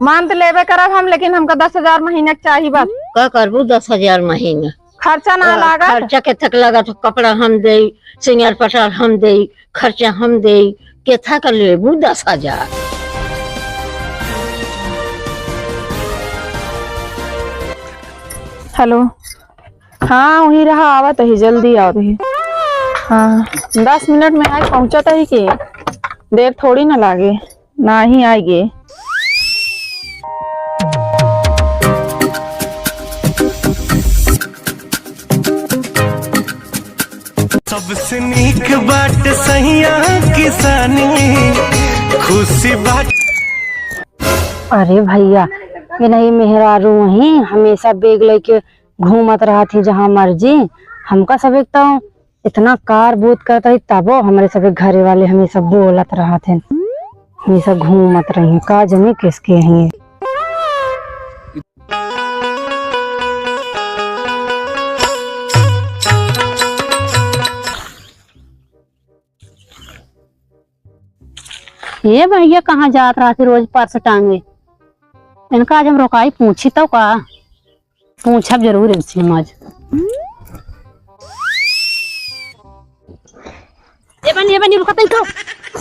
मान तो लेवे करब हम, लेकिन हमका 10,000 महीने के चाहिए बस। का करबू 10,000 महीना? खर्चा ना लागत। खर्चा के तक लगा तो कपड़ा हम दे, सिंगार पटार हम दे, खर्चा हम दे, केथा कर लेबू 10,000? हेलो, हाँ वही रहा, आवत ही जल्दी आओ ही। हाँ 10 मिनट में आई पहुंचत ही के, देर थोड़ी ना लागे, ना ही आएगी। सबसे नीक बाट सहिया किसानी खुशी बाट। अरे भैया ये नहीं मेहरारू वही हमेशा बेग लेके घूमत रहा थी जहाँ मर्जी। हमका सब एक तो इतना कार बोध करता ही, तबो हमारे सब घरे वाले हमेशा बोलत रहा थे, हमेशा घूमत रही का जमी किसके हैं। ये भैया कहाँ जात रहा थी रोज पर्स टांगे? इनका आज हम रोकाई पूछी तो का पूछब जरूर इनसे हम आज। ये बनी रुकते तो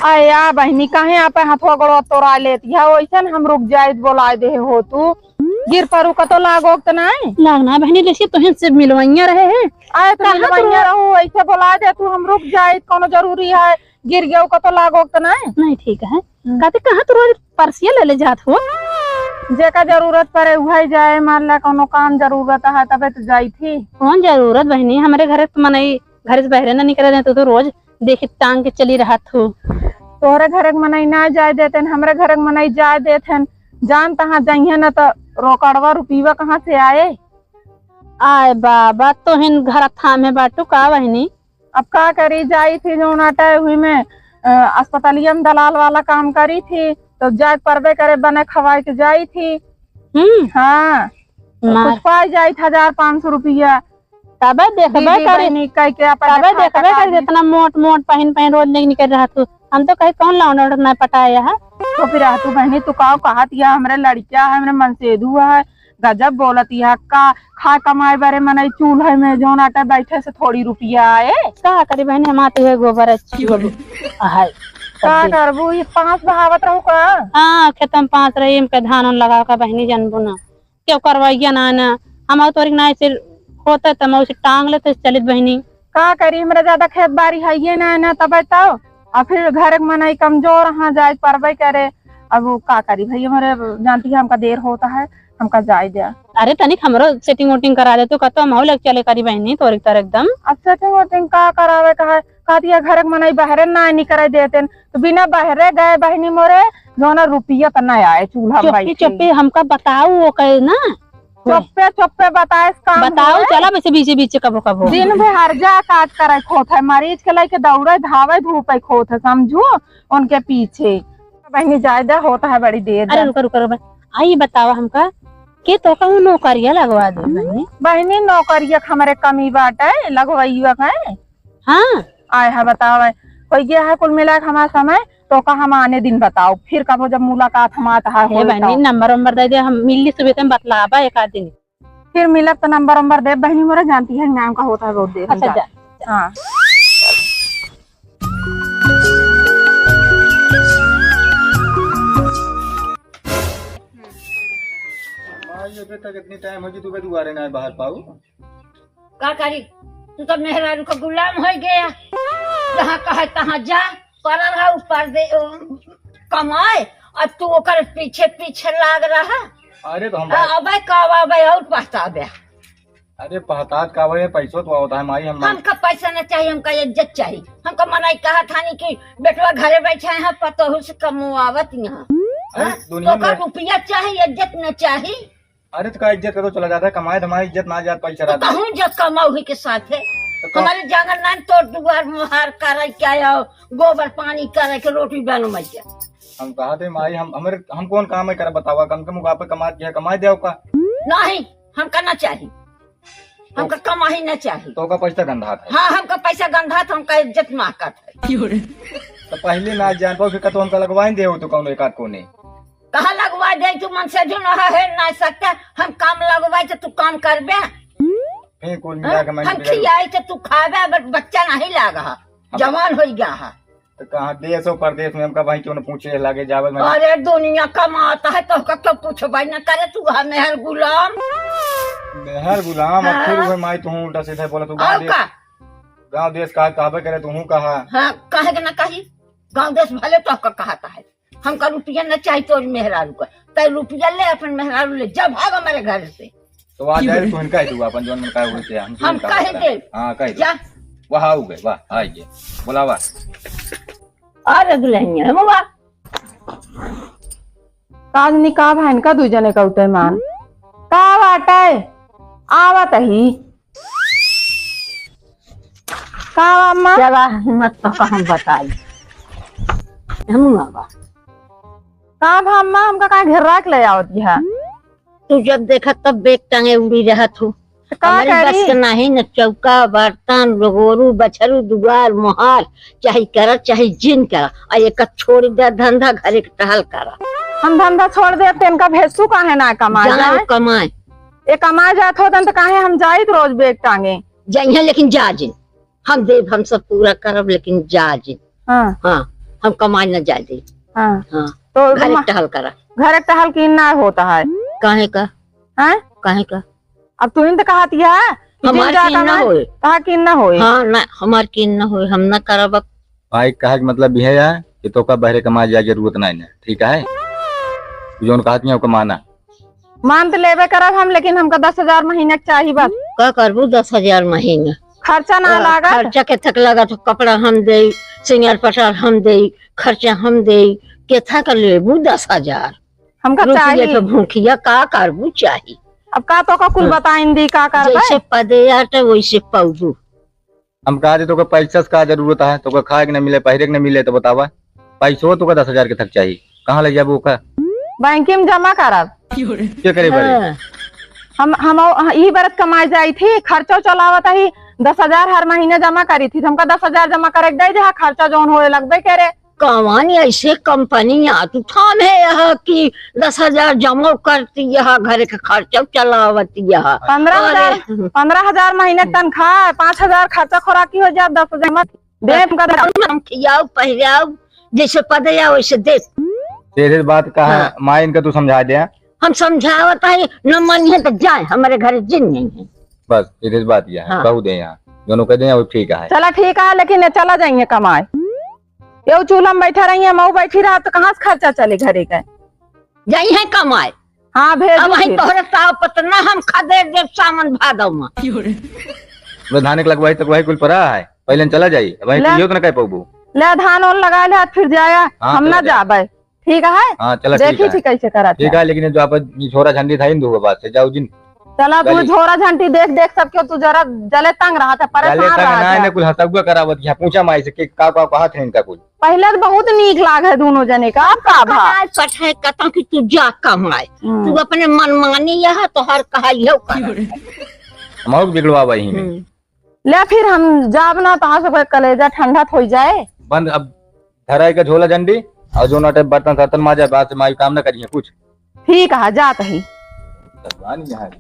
आया बहनी काहे आप हाथवा गोड़वा तोड़ा लेती है, वैसे हम रुक जाए बोला दे हो तू गिर परू का तो लागो तो नहीं लागना बहनी लेसी तो से मिलवाइया रहे हैं। आए तो मिलवाइया रहू, ऐसे बोला दे तू हम रुक जाए, कोनो जरूरी है गिर गयो का तो लागो तो नहीं ठीक है। कहते कहाँ तू रोज पर्सिया ले जात हो? जेका जरूरत पड़े वही जाए, मान ला कोनो काम जरूरत है तबे तो जाई थी। कौन जरूरत बहनी, हमारे घर तो मनाई घर से बहरे ना निकले देते तो रोज देखी टांग के चली रहा थू। तोहरे घर मनाई ना जाए देते, हमरे घर मनाई जाए देते, जान तहाँ जाइए न तो रोकड़वा रुपीवा कहाँ से आए? आए बाबा तो हिन घर थामे बाटू का बहनी। अब का करी, जाई थी जो नाटा हुई में अस्पतालिया में दलाल वाला काम करी थी, तो जाए परबे करे बने खवाई के जाई थी। हाँ तो कुछ पाई जाई 1,500 रुपया। तबे देखबे करे इतना मोट मोट पहन रोज नहीं निकल रहा तू। हम तो कहीं कौन लाउंड ना पटाया है तो फिर तू बहनी तू का कहतिया हमरे लड़किया है, हमरे मनसेधु है, गजब बोलती है का खा कमाए बारे मनाई चूल्हे में जो नाटा बैठे से थोड़ी रुपया आए। का करी बहनी हम आते हुए गोबर अच्छी है का करबू, ये 5 बहावत रहू का। हाँ खेतम 5 रही के धान लगा का बहनी जानबू ना क्यों करवाइया ना हम तोरी ना ऐसे होता तो मैं उसे टांग लेते चलित बहनी। का करी हमरा ज्यादा खेत बाड़ी है ये ना तब तो और फिर घर मनाई कमजोर हाँ जाए परबे करे। अब वो का करी भैया, हमारे जानती है हमका देर होता है, हमका जाए दिया। अरे तनिक हमरो सेटिंग वोटिंग करा दे तो कतो हम लग चले करी बहनी तोरी तर एकदम। अब सेटिंग वोटिंग का करावे कहा कहती है घर मनाई बहरे ना नहीं करे देते, तो बिना बहरे गए बहनी मोरे जो ना रुपया तो ना आए चूल्हा भाई। चुप्पी हमका बताओ वो कहे ना, चुप्पे बताए काम बताओ चला वैसे बीचे बीचे कबो कबो दिन भर हर्जा काट कर खोत है, मरीज के लेके दौड़े धावे धूप खोत है, समझो उनके पीछे बहनी ज्यादा होता है बड़ी देर। अरे रुको आई बतावा हमका के तो कहूँ नौकरिया लगवा दे बहनी। बहनी नौकरिया हमारे कमी बाटे लगवाइया है। हाँ आए है बताओ कोई गया है कुल मिला हमारा समय तो का हम आने दिन बताओ, फिर कब जब मुलाकात हम आता है बहनी नंबर दे दे, हम मिली सुबह बतलाबा एक आध दिन फिर मिलक तो नंबर दे बहनी मोरा जानती है नाम का होता है बहुत देर। अच्छा हाँ तक इतनी टाइम हो तू दुआरे ना बाहर पाऊ का करी? तू तो मेहरारू का गुलाम हो गया, जहाँ कहे तहाँ जा पर रहा ऊपर दे कमाए और तू ओकर पीछे पीछे लाग रहा। अरे तो हम अबे कब अबे और पछतावे। अरे पहतात का भाई पैसों तो होता है माई हमका पैसा न चाहिए, हमका इज्जत चाहिए। हमको मनाई कहा था कि बेटवा घरे बैठे हैं पतोहू से कमवावत यहाँ, तो रुपया चाहिए इज्जत न चाहिए। अरे तो का इज्जत करो चला जाता है, कमाए धमाए इज्जत ना जात पैसा रहता है। इज्जत कमाऊ ही के साथ है हमारे जंगल ना तो दुआर मुहार करे क्या गोबर पानी करे के रोटी बनो मैया। हम कहा थे माई हम कौन काम है कर बतावा, कम के मुकाबले कमाए दे का नहीं, हमका ना चाहिए, हमका कमाई न चाहिए। तो का पैसा गंधा था। हाँ हमका पैसा गंधा था, हमका इज्जत माकत है। तो पहले ना जान पाओ फिर तो हमका लगवाइन दे तो कौन एक आध को नहीं कहा लगवा दे तू मन से जो है ना सकता हम काम लगवाए तो तू काम करबे फिर कुल मिला के हम खियाई तो तू खावे बट बच्चा नहीं लागा जवान हो गया है तो कहाँ देश और परदेश में हमका भाई क्यों न पूछे लागे जावल में। अरे दुनिया कमाता है तो क्यों पूछो भाई न करे तू मेहर गुलाम मेहर गुलाम अब फिर वही माई तू उल्टा सीधा बोला तू गाँव देश कहा कहबे करे तू कहा हाँ कहे के ना कही गाँव देश भले तो कहता है हमका रुपया न चाहिए तो मेहरारू का तो रुपया ले अपन मेहरारू ले जब भाग हमारे घर से तो आ जाए तू इनका तू अपन जोन का हुई हम कहे दे हां कह जा वाह आ गए वाह आइए बुलावा अरे दुल्हनिया बाबा काज निकाह बहन का दूजने का उठे मान का बाटे आवत ही का अम्मा चला हिम्मत तो हम बताई हम बाबा का अम्मा हमका का घेर रख ले आवत है तू जब देखा तब बेग टांगे उड़ी रहा तू का हमारी बस करी के नहीं न चौका बर्तन गोरू बछरू दुआर मोहार चाहे करा चाहे जिन करा और एक छोड़ दे धंधा घरे के टहल करा हम धंधा छोड़ दे तेन का भेसू काहे ना कमा जाए जाए कमाए ए कमा जात हो तो काहे हम जाई रोज बेग टांगे जाइए लेकिन जा जिन हम देव हम सब पूरा करब लेकिन जा जिन हाँ हाँ हम कमाए न जा दे हाँ हाँ तो घरे टहल करा घर एक टहल की ना होता है काहे का हैं काहे का अब तू तो कहती है हमार की न होए कहा कि न होए हाँ ना हमार की न होए हम न करब भाई कहा कि मतलब यह है कि तो का बहरे कमा जाए जरूरत नहीं है ठीक है जोन कहती है कमाना मान तो लेबे करब हम लेकिन हमका 10,000 महीने के चाहिए बस का करबू 10,000 महीना खर्चा ना लागत खर्चा के थक लगा तो कपड़ा हम दे सिंगार पटार हम दे खर्चा हम दे केथा कर लेबू 10,000 हमका रुपये चाहिए तो भूखिया का करबू चाहिए अब का तो का कुल बताइन दी का करबे जैसे पदे आटे वैसे पौधू हम कहा तो का पैसा का जरूरत है तो का खाए के न मिले पहरे के न मिले तो बतावा पैसो तो का 10,000 के थक चाहिए कहाँ ले जाबू का बैंक में जमा करब क्या करे बड़े हाँ, हम यही बरस कमाई जाई थी खर्चो चलावत ही 10,000 हर महीने जमा करी थी हमका 10,000 जमा करे दे जहाँ खर्चा जोन होए लगबे करे कमानी ऐसे कंपनियां तू थाम है यहाँ की 10,000 जमा करती यहाँ घर का खर्चा चलावती यहाँ 15,000 महीने की तनख्वाह 5,000 खर्चा खोराकी हो जाए 10,000 हम खियाओ पहराओ जैसे पदे आओ वैसे दे तेरे बात कहा हाँ। माँ इनका तू समझा दे हम समझावत है न मन है तो जाए हमारे घर जिन नहीं है बस तेरे बात यह है हाँ। कहू दे यहाँ दोनों कह दे वो ठीक है चला ठीक है लेकिन चला जाइए कमाए ये चूल्हा में बैठा रही है मऊ बैठी रहा तो कहाँ से खर्चा चले घरे का जाई है कमाए हाँ भेज अब दो वही फिर। तोहरे ताव पतना हम खदेड़ देव सामान भादव में धान लगवाई तो वही कुल पड़ा है पहले चला जाई वही ले। तो न कह पाबू ले धान और लगा ले फिर जाया हाँ, हम ना चला जाए। जाबे ठीक है हाँ चला ठीक देखी है थी कैसे करा ठीक है लेकिन जो आप छोरा झंडी था इन दो बात से जाओ जिन चला तू चली। झोरा झंटी देख देख सबके तू जरा जले तंग रहा था चले परेशान तक रहा ना था इन्हें कुल हसबुआ करावत यहाँ पूछा माई से कि का कहा थे इनका कुल पहले तो बहुत नीक लाग है दोनों जने का अब का भा पठाए कता कि तू जा कमाए तू अपने मन मानी यह तो हर कहा यो कर हम बिगड़वा वही में ले फिर हम जाब ना तहाँ से कलेजा ठंडा हो जाए बंद अब धराई का झोला झंडी और जो नाटे बर्तन सर्तन माजा बात से माई काम न करिए कुछ ठीक है जात ही भगवान यहाँ